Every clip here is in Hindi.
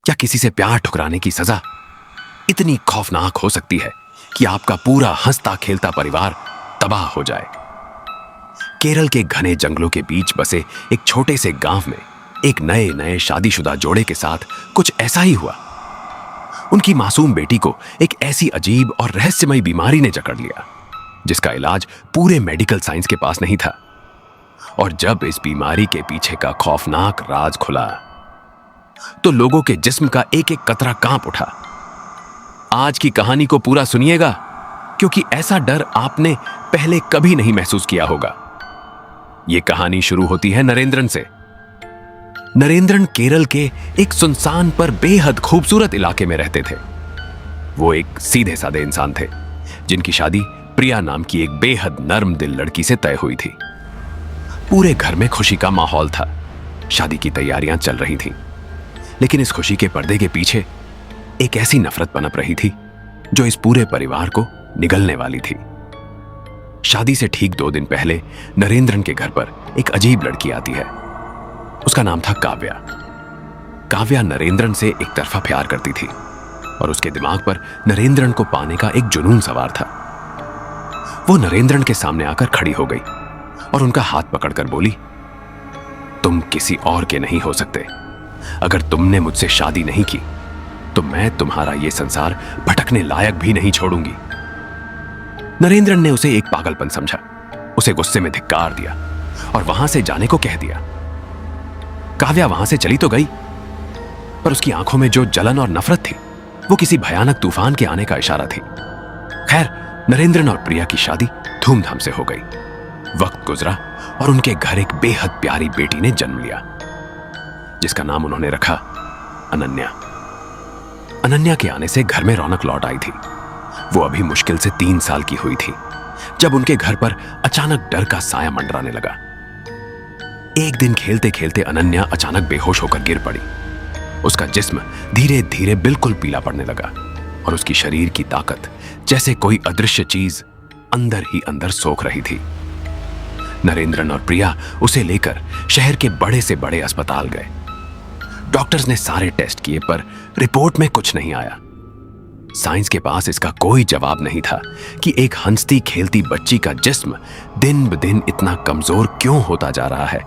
या किसी से प्यार ठुकराने की सजा इतनी खौफनाक हो सकती है कि आपका पूरा हंसता खेलता परिवार तबाह हो जाए। केरल के घने जंगलों के बीच बसे एक छोटे से गांव में एक नए नए शादीशुदा जोड़े के साथ कुछ ऐसा ही हुआ। उनकी मासूम बेटी को एक ऐसी अजीब और रहस्यमय बीमारी ने जकड़ लिया जिसका इलाज पूरे मेडिकल साइंस के पास नहीं था। और जब इस बीमारी के पीछे का खौफनाक राज खुला तो लोगों के जिस्म का एक एक कतरा कांप उठा। आज की कहानी को पूरा सुनिएगा क्योंकि ऐसा डर आपने पहले कभी नहीं महसूस किया होगा। यह कहानी शुरू होती है नरेंद्रन से। नरेंद्रन केरल के एक सुनसान पर बेहद खूबसूरत इलाके में रहते थे। वो एक सीधे साधे इंसान थे जिनकी शादी प्रिया नाम की एक बेहद नर्म दिल लड़की से तय हुई थी। पूरे घर में खुशी का माहौल था। शादी की तैयारियां चल रही थीं। लेकिन इस खुशी के पर्दे के पीछे एक ऐसी नफरत पनप रही थी जो इस पूरे परिवार को निगलने वाली थी। शादी से ठीक 2 दिन पहले नरेंद्रन के घर पर एक अजीब लड़की आती है। उसका नाम था काव्या। काव्या नरेंद्रन से एक तरफा प्यार करती थी और उसके दिमाग पर नरेंद्रन को पाने का एक जुनून सवार था। वो नरेंद्रन के सामने आकर खड़ी हो गई और उनका हाथ पकड़कर बोली, तुम किसी और के नहीं हो सकते। अगर तुमने मुझसे शादी नहीं की तो मैं तुम्हारा यह संसार भटकने लायक भी नहीं छोड़ूंगी। नरेंद्रन ने उसे एक पागलपन समझा, उसे गुस्से में धिक्कार दिया और वहां से जाने को कह दिया। काव्या वहां से चली तो गई पर उसकी आंखों में जो जलन और नफरत थी वो किसी भयानक तूफान के आने का इशारा थी। खैर, नरेंद्रन और प्रिया की शादी धूमधाम से हो गई। वक्त गुजरा और उनके घर एक बेहद प्यारी बेटी ने जन्म लिया जिसका नाम उन्होंने रखा अनन्या। अनन्या के आने से घर में रौनक लौट आई थी। वो अभी मुश्किल से 3 साल की हुई थी जब उनके घर पर अचानक डर का साया मंडराने लगा। एक दिन खेलते खेलते अनन्या अचानक बेहोश होकर गिर पड़ी। उसका जिस्म धीरे धीरे बिल्कुल पीला पड़ने लगा और उसकी शरीर की ताकत जैसे कोई अदृश्य चीज अंदर ही अंदर सोख रही थी। नरेंद्रन और प्रिया उसे लेकर शहर के बड़े से बड़े अस्पताल गए। डॉक्टर्स ने सारे टेस्ट किए पर रिपोर्ट में कुछ नहीं आया। साइंस के पास इसका कोई जवाब नहीं था कि एक हंसती खेलती बच्ची का जिस्म दिन ब दिन इतना कमजोर क्यों होता जा रहा है,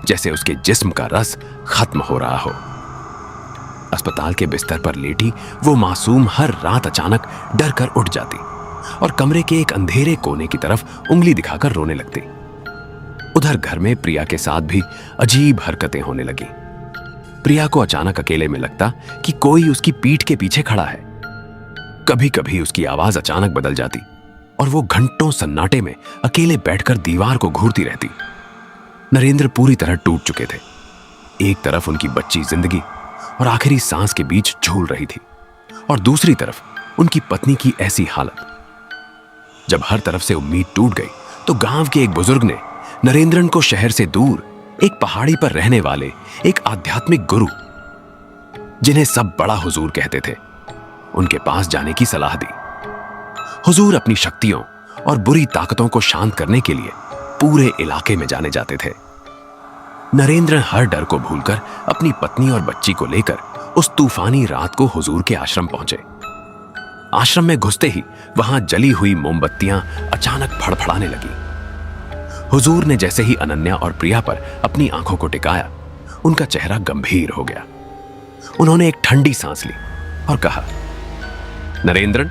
जैसे उसके जिस्म का रस खत्म हो रहा हो। अस्पताल के बिस्तर पर लेटी वो मासूम हर रात अचानक डर कर उठ जाती और कमरे के एक अंधेरे कोने की तरफ उंगली दिखाकर रोने लगती। उधर घर में प्रिया के साथ भी अजीब हरकतें होने लगी। प्रिया को अचानक अकेले में लगता कि कोई उसकी पीठ के पीछे खड़ा है। कभी कभी उसकी आवाज अचानक बदल जाती और वो घंटों सन्नाटे में अकेले बैठकर दीवार को घूरती रहती। नरेंद्र पूरी तरह टूट चुके थे। एक तरफ उनकी बच्ची जिंदगी और आखिरी सांस के बीच झूल रही थी और दूसरी तरफ उनकी पत्नी की ऐसी हालत। जब हर तरफ से उम्मीद टूट गई तो गांव के एक बुजुर्ग ने नरेंद्रन को शहर से दूर एक पहाड़ी पर रहने वाले एक आध्यात्मिक गुरु, जिन्हें सब बड़ा हुजूर कहते थे, उनके पास जाने की सलाह दी। हुजूर अपनी शक्तियों और बुरी ताकतों को शांत करने के लिए पूरे इलाके में जाने जाते थे। नरेंद्र हर डर को भूलकर अपनी पत्नी और बच्ची को लेकर उस तूफानी रात को हुजूर के आश्रम पहुंचे। आश्रम में घुसते ही वहां जली हुई मोमबत्तियां अचानक फड़फड़ाने लगी। हुजूर ने जैसे ही अनन्या और प्रिया पर अपनी आंखों को टिकाया, उनका चेहरा गंभीर हो गया। उन्होंने एक ठंडी सांस ली और कहा, नरेंद्रन,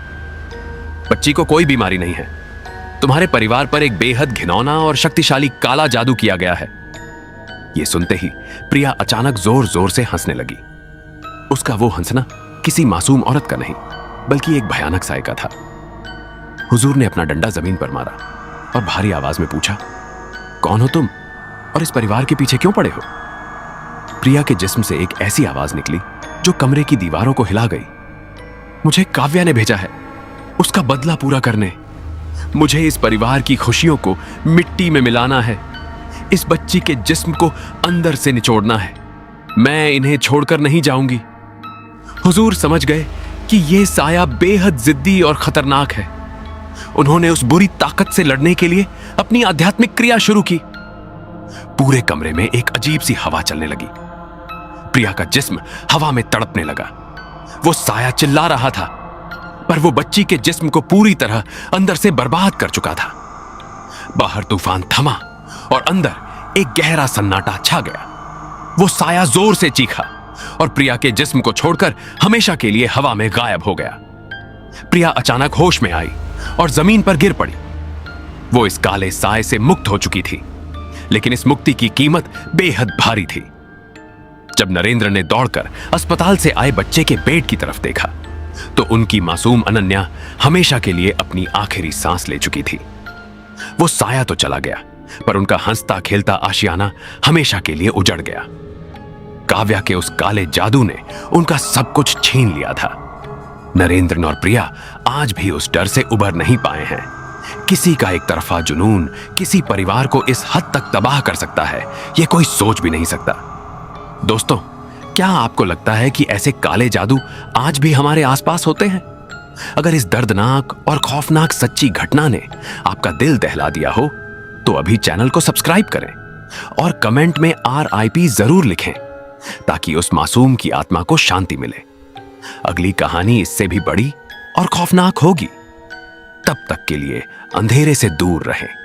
बच्ची को कोई बीमारी नहीं है। तुम्हारे परिवार पर एक बेहद घिनौना और शक्तिशाली काला जादू किया गया है। यह सुनते ही प्रिया अचानक जोर जोर से हंसने लगी। उसका वो हंसना किसी मासूम औरत का नहीं बल्कि एक भयानक साय का था। हुजूर ने अपना डंडा जमीन पर मारा और भारी आवाज में पूछा, कौन हो तुम और इस परिवार के पीछे क्यों पड़े हो? प्रिया के जिस्म से एक ऐसी आवाज निकली जो कमरे की दीवारों को हिला गई। मुझे काव्या ने भेजा है उसका बदला पूरा करने। मुझे इस परिवार की खुशियों को मिट्टी में मिलाना है। इस बच्ची के जिस्म को अंदर से निचोड़ना है। मैं इन्हें छोड़कर नहीं जाऊंगी। हुजूर समझ गए कि यह साया बेहद जिद्दी और खतरनाक है। उन्होंने उस बुरी ताकत से लड़ने के लिए अपनी आध्यात्मिक क्रिया शुरू की। पूरे कमरे में एक अजीब सी हवा चलने लगी। प्रिया का जिस्म हवा में तड़पने लगा। वो साया चिल्ला रहा था, पर वो बच्ची के जिस्म को पूरी तरह अंदर से बर्बाद कर चुका था। बाहर तूफान थमा और अंदर एक गहरा सन्नाटा छा गया। वो साया जोर से चीखा और प्रिया के जिस्म को छोड़कर हमेशा के लिए हवा में गायब हो गया। प्रिया अचानक होश में आई और जमीन पर गिर पड़ी। वो इस काले साए से मुक्त हो चुकी थी, लेकिन इस मुक्ति की कीमत बेहद भारी थी। जब नरेंद्र ने दौड़कर अस्पताल से आए बच्चे के पेट की तरफ देखा, तो उनकी मासूम अनन्या हमेशा के लिए अपनी आखिरी सांस ले चुकी थी। वो साया तो चला गया, पर उनका हंसता खेलता आशियाना हमेशा के लिए उजड़ गया। काव्या के उस काले जादू ने उनका सब कुछ छीन लिया था। नरेंद्र और प्रिया आज भी उस डर से उबर नहीं पाए हैं। किसी का एक तरफा जुनून किसी परिवार को इस हद तक तबाह कर सकता है, यह कोई सोच भी नहीं सकता। दोस्तों, क्या आपको लगता है कि ऐसे काले जादू आज भी हमारे आसपास होते हैं? अगर इस दर्दनाक और खौफनाक सच्ची घटना ने आपका दिल दहला दिया हो, तो अभी चैनल को सब्सक्राइब करें और कमेंट में RIP जरूर लिखें, ताकि उस मासूम की आत्मा को शांति मिले। अगली कहानी इससे भी बड़ी और खौफनाक होगी। तब तक के लिए अंधेरे से दूर रहें।